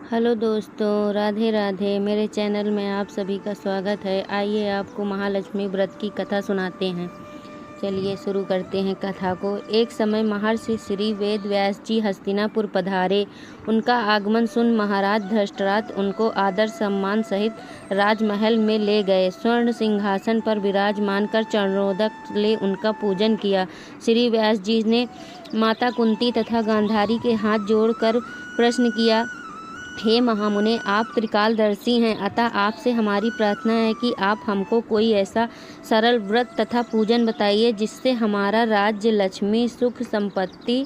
Hello दोस्तों, राधे राधे। मेरे channel में आप सभी का स्वागत है। आइए आपको महालक्ष्मी व्रत की कथा सुनाते हैं। चलिए शुरू करते हैं कथा को। एक समय महर्षि श्री वेद व्यास जी हस्तिनापुर पधारे। उनका आगमन सुन महाराज धृतराष्ट्र उनको आदर सम्मान सहित राजमहल में ले गए। स्वर्ण सिंहासन पर विराजमान कर चरणोदक ले उनका पूजन किया। श्री व्यास जी ने माता कुंती तथा गांधारी के हाथ जोड़कर प्रश्न किया, हे महामुने, आप त्रिकालदर्शी हैं, अतः आपसे हमारी प्रार्थना है कि आप हमको कोई ऐसा सरल व्रत तथा पूजन बताइए जिससे हमारा राज्य, लक्ष्मी, सुख, संपत्ति,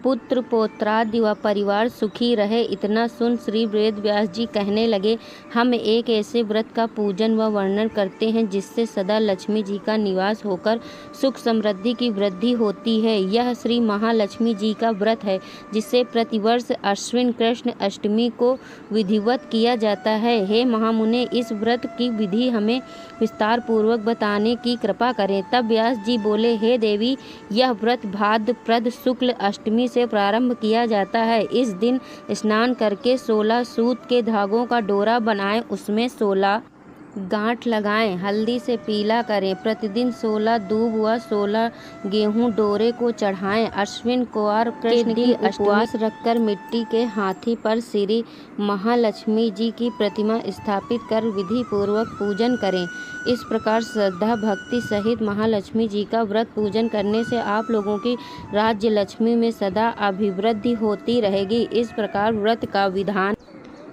पुत्र पौत्रादि व परिवार सुखी रहे। इतना सुन श्री वेद व्यास जी कहने लगे, हम एक ऐसे व्रत का पूजन व वर्णन करते हैं जिससे सदा लक्ष्मी जी का निवास होकर सुख समृद्धि की वृद्धि होती है। यह श्री महालक्ष्मी जी का व्रत है जिसे प्रतिवर्ष अश्विन कृष्ण अष्टमी को विधिवत किया जाता है। हे महामुने, इस व्रत की विधि हमें विस्तार पूर्वक बताने की कृपा करें। तब व्यास जी बोले, हे देवी, यह व्रत भाद्रपद शुक्ल अष्टमी से प्रारंभ किया जाता है। इस दिन स्नान करके 16 सूत के धागों का डोरा बनाएं, उसमें 16 गांठ लगाएं, हल्दी से पीला करें। प्रतिदिन 16 दूब व 16 गेहूं डोरे को चढ़ाएं। अश्विन कुवार कृष्ण की उपवास रखकर मिट्टी के हाथी पर श्री महालक्ष्मी जी की प्रतिमा स्थापित कर विधि पूर्वक पूजन करें। इस प्रकार श्रद्धा भक्ति सहित महालक्ष्मी जी का व्रत पूजन करने से आप लोगों की राज्य लक्ष्मी में सदा अभिवृद्धि होती रहेगी। इस प्रकार व्रत का विधान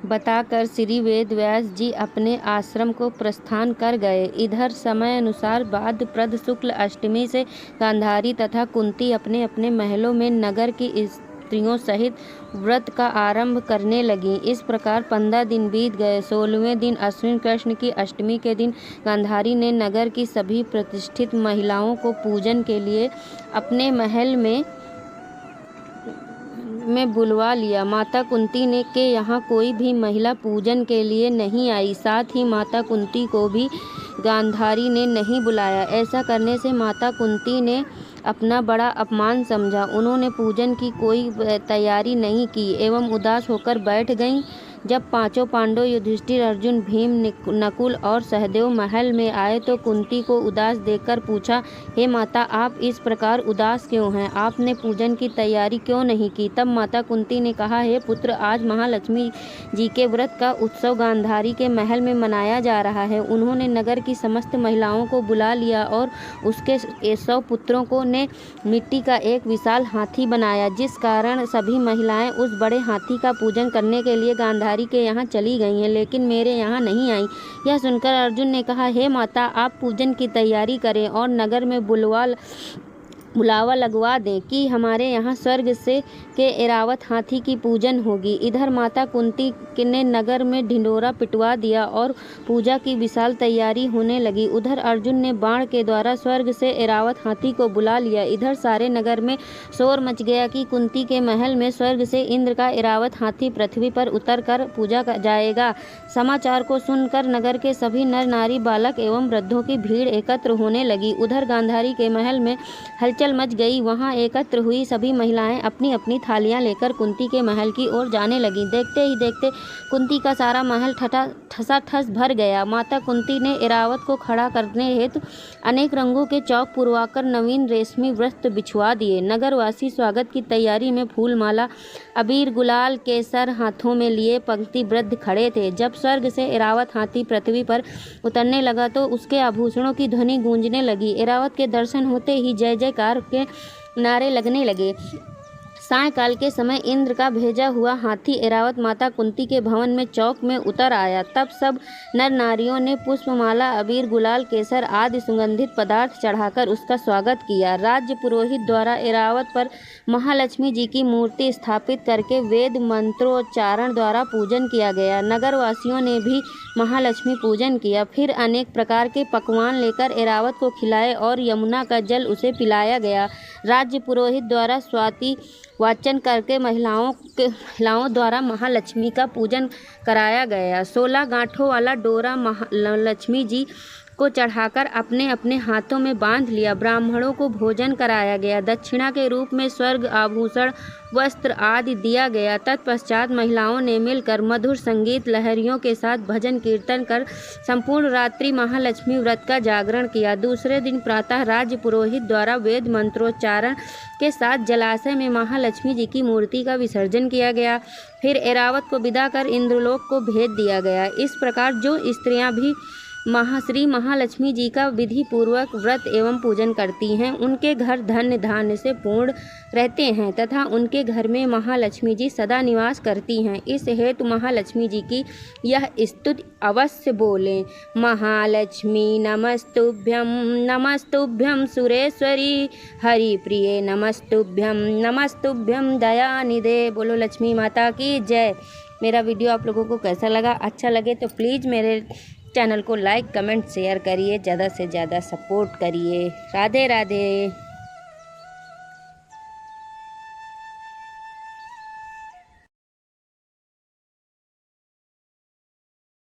बताकर श्री वेद व्यास जी अपने आश्रम को प्रस्थान कर गए। इधर समय अनुसार भाद्रपद शुक्ल अष्टमी से गांधारी तथा कुंती अपने अपने महलों में नगर की स्त्रियों सहित व्रत का आरंभ करने लगी। इस प्रकार 15 दिन बीत गए। 16वें दिन अश्विन कृष्ण की अष्टमी के दिन गांधारी ने नगर की सभी प्रतिष्ठित महिलाओं को पूजन के लिए अपने महल में बुलवा लिया। माता कुंती ने के यहाँ कोई भी महिला पूजन के लिए नहीं आई। साथ ही माता कुंती को भी गांधारी ने नहीं बुलाया। ऐसा करने से माता कुंती ने अपना बड़ा अपमान समझा। उन्होंने पूजन की कोई तैयारी नहीं की एवं उदास होकर बैठ गईं। जब पांचों पांडव युधिष्ठिर, अर्जुन, भीम, नकुल और सहदेव महल में आए तो कुंती को उदास देखकर पूछा, हे माता, आप इस प्रकार उदास क्यों हैं? आपने पूजन की तैयारी क्यों नहीं की? तब माता कुंती ने कहा, हे पुत्र, आज महालक्ष्मी जी के व्रत का उत्सव गांधारी के महल में मनाया जा रहा है। उन्होंने नगर की समस्त महिलाओं को बुला लिया और उसके 100 पुत्रों को ने मिट्टी का एक विशाल हाथी बनाया, जिस कारण सभी महिलाएं उस बड़े हाथी का पूजन करने के लिए गांधारी के यहाँ चली गई हैं, लेकिन मेरे यहाँ नहीं आई। यह सुनकर अर्जुन ने कहा, हे माता, आप पूजन की तैयारी करें और नगर में बुलावा लगवा दें कि हमारे यहाँ स्वर्ग से के ऐरावत हाथी की पूजन होगी। इधर माता कुंती ने नगर में ढिंडोरा पिटवा दिया और पूजा की विशाल तैयारी होने लगी। उधर अर्जुन ने बाण के द्वारा स्वर्ग से ऐरावत हाथी को बुला लिया। इधर सारे नगर में शोर मच गया कि कुंती के महल में स्वर्ग से इंद्र का ऐरावत हाथी पृथ्वी पर उतर कर पूजा जाएगा। समाचार को सुनकर नगर के सभी नर नारी, बालक एवं वृद्धों की भीड़ एकत्र होने लगी। उधर गांधारी के महल में हलचल मच गई। वहां एकत्र हुई सभी महिलाएं अपनी अपनी थालियां लेकर कुंती के महल की ओर जाने लगी। देखते ही देखते कुंती का सारा महल ठसाठस भर गया। माता कुंती ने ऐरावत को खड़ा करने हेतु अनेक रंगों के चौक पुरवाकर नवीन रेशमी वस्त्र बिछवा दिए। नगरवासी स्वागत की तैयारी में फूल माला, अबीर, गुलाल, केसर हाथों में लिए पंक्तिबद्ध खड़े थे। जब स्वर्ग से ऐरावत हाथी पृथ्वी पर उतरने लगा तो उसके आभूषणों की ध्वनि गूंजने लगी। ऐरावत के दर्शन होते ही जय जयकार के नारे लगने लगे। सायंकाल के समय इंद्र का भेजा हुआ हाथी ऐरावत माता कुंती के भवन में चौक में उतर आया। तब सब नर नारियों ने पुष्पमाला, अबीर, गुलाल, केसर आदि सुगंधित पदार्थ चढ़ाकर उसका स्वागत किया। राज्य पुरोहित द्वारा ऐरावत पर महालक्ष्मी जी की मूर्ति स्थापित करके वेद मंत्रोच्चारण द्वारा पूजन किया गया। नगरवासियों ने भी महालक्ष्मी पूजन किया। फिर अनेक प्रकार के पकवान लेकर ऐरावत को खिलाए और यमुना का जल उसे पिलाया गया। राज्य पुरोहित द्वारा स्वाति वाचन करके महिलाओं द्वारा महालक्ष्मी का पूजन कराया गया। 16 गांठों वाला डोरा लक्ष्मी जी को चढ़ाकर अपने अपने हाथों में बांध लिया। ब्राह्मणों को भोजन कराया गया। दक्षिणा के रूप में स्वर्ग आभूषण वस्त्र आदि दिया गया। तत्पश्चात महिलाओं ने मिलकर मधुर संगीत लहरियों के साथ भजन कीर्तन कर संपूर्ण रात्रि महालक्ष्मी व्रत का जागरण किया। दूसरे दिन प्रातः राज्य पुरोहित द्वारा वेद मंत्रोच्चारण के साथ जलाशय में महालक्ष्मी जी की मूर्ति का विसर्जन किया गया। फिर ऐरावत को विदा कर इंद्रलोक को भेज दिया गया। इस प्रकार जो स्त्रियां भी श्री महालक्ष्मी जी का विधि पूर्वक व्रत एवं पूजन करती हैं, उनके घर धन्य धान्य से पूर्ण रहते हैं तथा उनके घर में महालक्ष्मी जी सदा निवास करती हैं। इस हेतु महालक्ष्मी जी की यह स्तुति अवश्य बोलें। महालक्ष्मी नमस्तुभ्यं नमस्तुभ्यं सुरेश्वरी हरिप्रिये नमस्तुभ्यं दयानिधे। बोलो लक्ष्मी माता की जय। मेरा वीडियो आप लोगों को कैसा लगा? अच्छा लगे तो प्लीज़ मेरे चैनल को लाइक कमेंट शेयर करिए, ज़्यादा से ज़्यादा सपोर्ट करिए। राधे राधे।